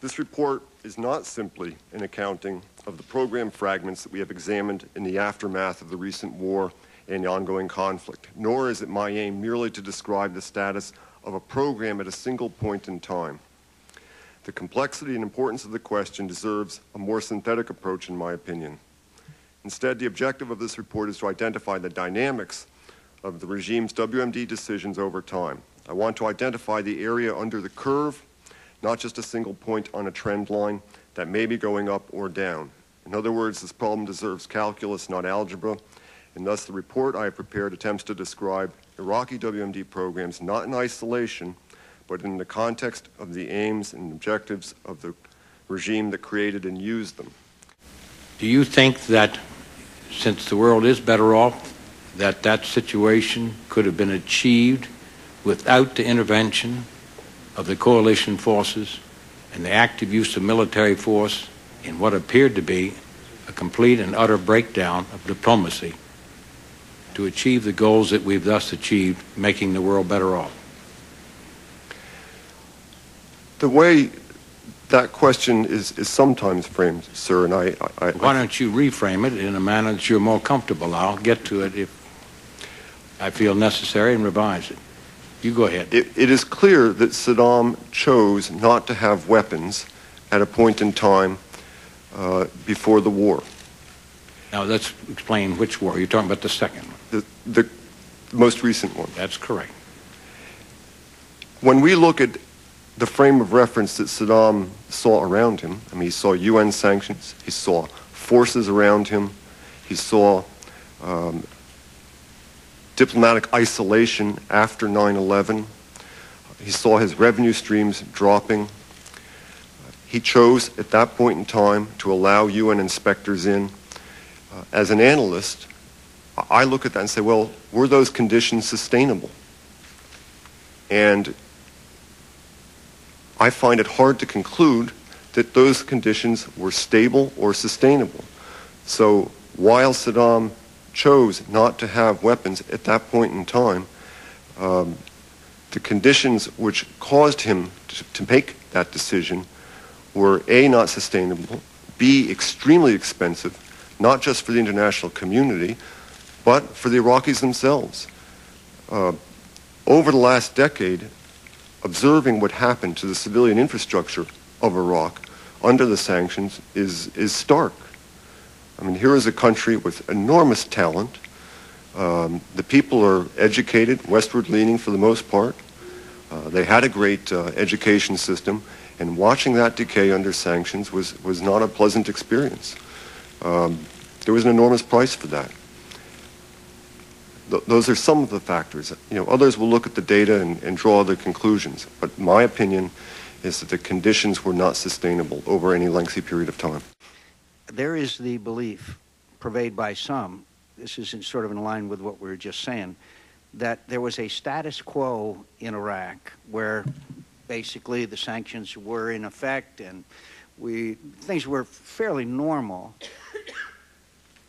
This report is not simply an accounting of the program fragments that we have examined in the aftermath of the recent war and the ongoing conflict, nor is it my aim merely to describe the status of a program at a single point in time. The complexity and importance of the question deserves a more synthetic approach, in my opinion. Instead, the objective of this report is to identify the dynamics of the regime's WMD decisions over time. I want to identify the area under the curve, not just a single point on a trend line that may be going up or down. In other words, this problem deserves calculus, not algebra, and thus the report I have prepared attempts to describe Iraqi WMD programs not in isolation, but in the context of the aims and objectives of the regime that created and used them. Do you think that since the world is better off, that situation could have been achieved without the intervention of the coalition forces and the active use of military force in what appeared to be a complete and utter breakdown of diplomacy to achieve the goals that we've thus achieved, making the world better off? The way that question is sometimes framed, sir, and Why don't you reframe it in a manner that you're more comfortable? I'll get to it if I feel necessary and revise it. You go ahead. It is clear that Saddam chose not to have weapons at a point in time before the war. Now let's explain which war. You're talking about the second one. The most recent one. That's correct. When we look at the frame of reference that Saddam saw around him, I mean, he saw UN sanctions, he saw forces around him, he saw diplomatic isolation after 9/11, he saw his revenue streams dropping. He chose at that point in time to allow UN inspectors in. As an analyst, I look at that and say, well, were those conditions sustainable? And I find it hard to conclude that those conditions were stable or sustainable. So while Saddam chose not to have weapons at that point in time, the conditions which caused him to make that decision were A, not sustainable, B, extremely expensive, not just for the international community, but for the Iraqis themselves. Over the last decade, observing what happened to the civilian infrastructure of Iraq under the sanctions is stark. I mean, here is a country with enormous talent. The people are educated, westward-leaning for the most part. They had a great education system, and watching that decay under sanctions was not a pleasant experience. There was an enormous price for that. Those are some of the factors. You know, others will look at the data and draw other conclusions, but my opinion is that the conditions were not sustainable over any lengthy period of time. There is the belief, pervaded by some, this is sort of in line with what we were just saying, that there was a status quo in Iraq where basically the sanctions were in effect and things were fairly normal.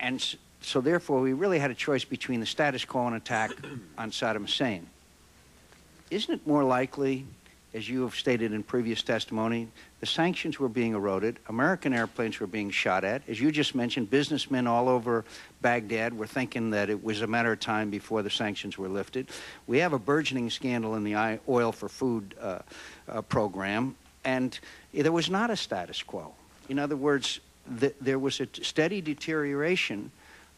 And so therefore, we really had a choice between the status quo and attack on Saddam Hussein. Isn't it more likely, as you have stated in previous testimony, the sanctions were being eroded, American airplanes were being shot at. As you just mentioned, businessmen all over Baghdad were thinking that it was a matter of time before the sanctions were lifted. We have a burgeoning scandal in the oil for food program, and there was not a status quo. In other words, there was a steady deterioration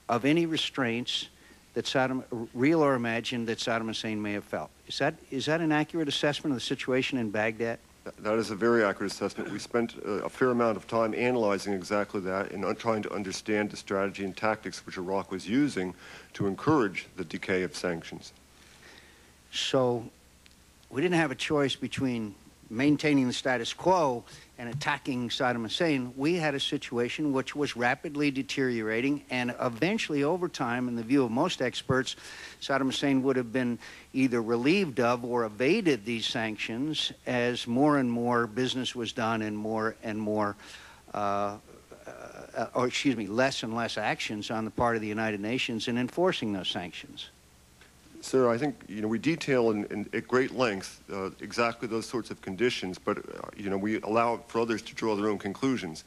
of any restraints that Saddam, real or imagined, that Saddam Hussein may have felt. Is that an accurate assessment of the situation in Baghdad? That is a very accurate assessment. We spent a fair amount of time analyzing exactly that and trying to understand the strategy and tactics which Iraq was using to encourage the decay of sanctions. So we didn't have a choice between maintaining the status quo and attacking Saddam Hussein. We had a situation which was rapidly deteriorating, and eventually over time, in the view of most experts, Saddam Hussein would have been either relieved of or evaded these sanctions as more and more business was done and less and less actions on the part of the United Nations in enforcing those sanctions. Sir, I think, we detail at great length exactly those sorts of conditions, but, we allow for others to draw their own conclusions.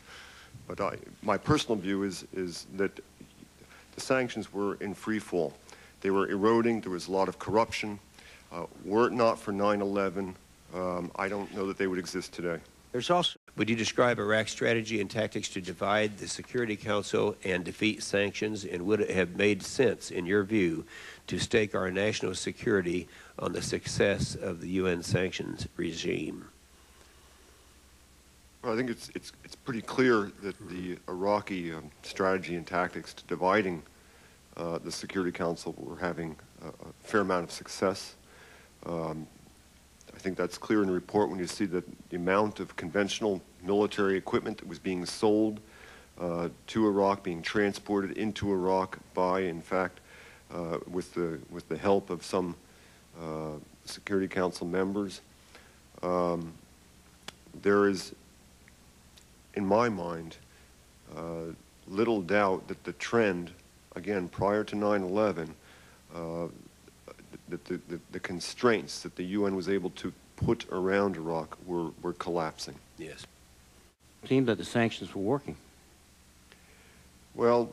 But my personal view is that the sanctions were in free fall. They were eroding. There was a lot of corruption. Were it not for 9/11, I don't know that they would exist today. There's also... Would you describe Iraq's strategy and tactics to divide the Security Council and defeat sanctions, and would it have made sense, in your view, to stake our national security on the success of the UN sanctions regime? Well, I think it's pretty clear that the Iraqi strategy and tactics to dividing the Security Council were having a fair amount of success. I think that's clear in the report when you see that the amount of conventional military equipment that was being sold to Iraq, being transported into Iraq by, in fact, with the help of some Security Council members. There is, in my mind, little doubt that the trend, again, prior to 9/11, that the constraints that the UN was able to put around Iraq were collapsing. Yes. It seemed that the sanctions were working. Well,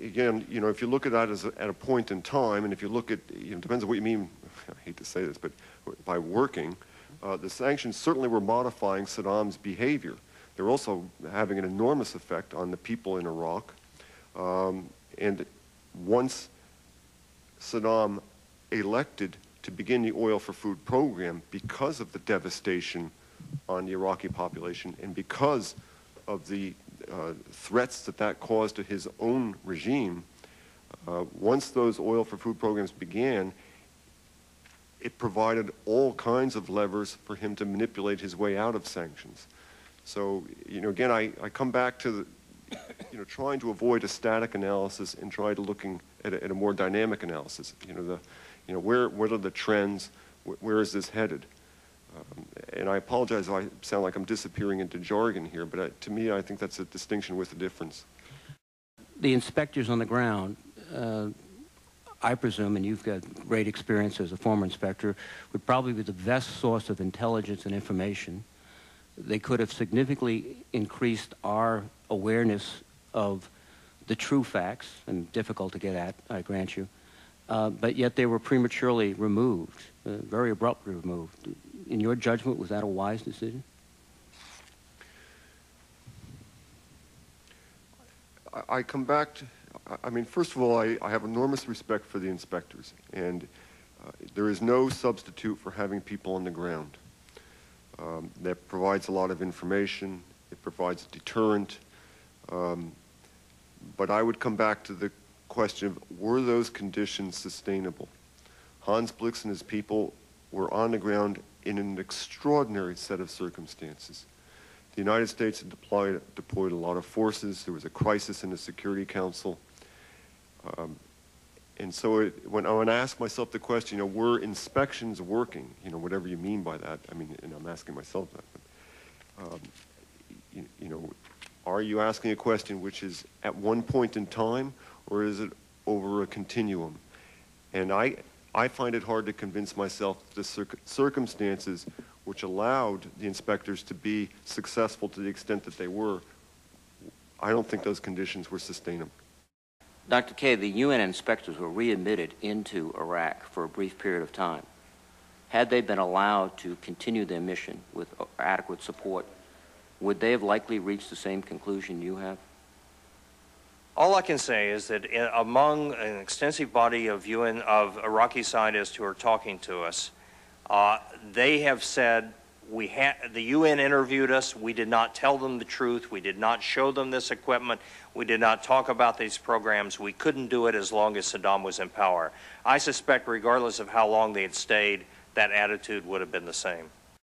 again, if you look at that at a point in time, and if you look at, it depends on what you mean, I hate to say this, but by working, the sanctions certainly were modifying Saddam's behavior. They were also having an enormous effect on the people in Iraq. And once Saddam elected to begin the oil for food program because of the devastation on the Iraqi population and because of the threats that caused to his own regime, once those oil for food programs began, it provided all kinds of levers for him to manipulate his way out of sanctions. So, again, I come back to trying to avoid a static analysis and try to looking at a more dynamic analysis. What are the trends? Where is this headed? And I apologize if I sound like I'm disappearing into jargon here, but to me, I think that's a distinction with a difference. The inspectors on the ground, I presume, and you've got great experience as a former inspector, would probably be the best source of intelligence and information. They could have significantly increased our awareness of the true facts, and difficult to get at, I grant you, but yet they were prematurely removed, very abruptly removed. In your judgment, was that a wise decision? I come back to, first of all, I have enormous respect for the inspectors, and there is no substitute for having people on the ground. That provides a lot of information, it provides a deterrent, but I would come back to the question of, were those conditions sustainable? Hans Blix and his people were on the ground in an extraordinary set of circumstances. The United States had deployed a lot of forces. There was a crisis in the Security Council. And so when I ask myself the question, were inspections working? Whatever you mean by that. And I'm asking myself that. But, are you asking a question which is at one point in time, or is it over a continuum? And I find it hard to convince myself that the circumstances which allowed the inspectors to be successful to the extent that they were, I don't think those conditions were sustainable. Dr. Kay, the UN inspectors were readmitted into Iraq for a brief period of time. Had they been allowed to continue their mission with adequate support, would they have likely reached the same conclusion you have? All I can say is that among an extensive body of Iraqi scientists who are talking to us, they have said, the UN interviewed us, we did not tell them the truth, we did not show them this equipment, we did not talk about these programs, we couldn't do it as long as Saddam was in power. I suspect regardless of how long they had stayed, that attitude would have been the same.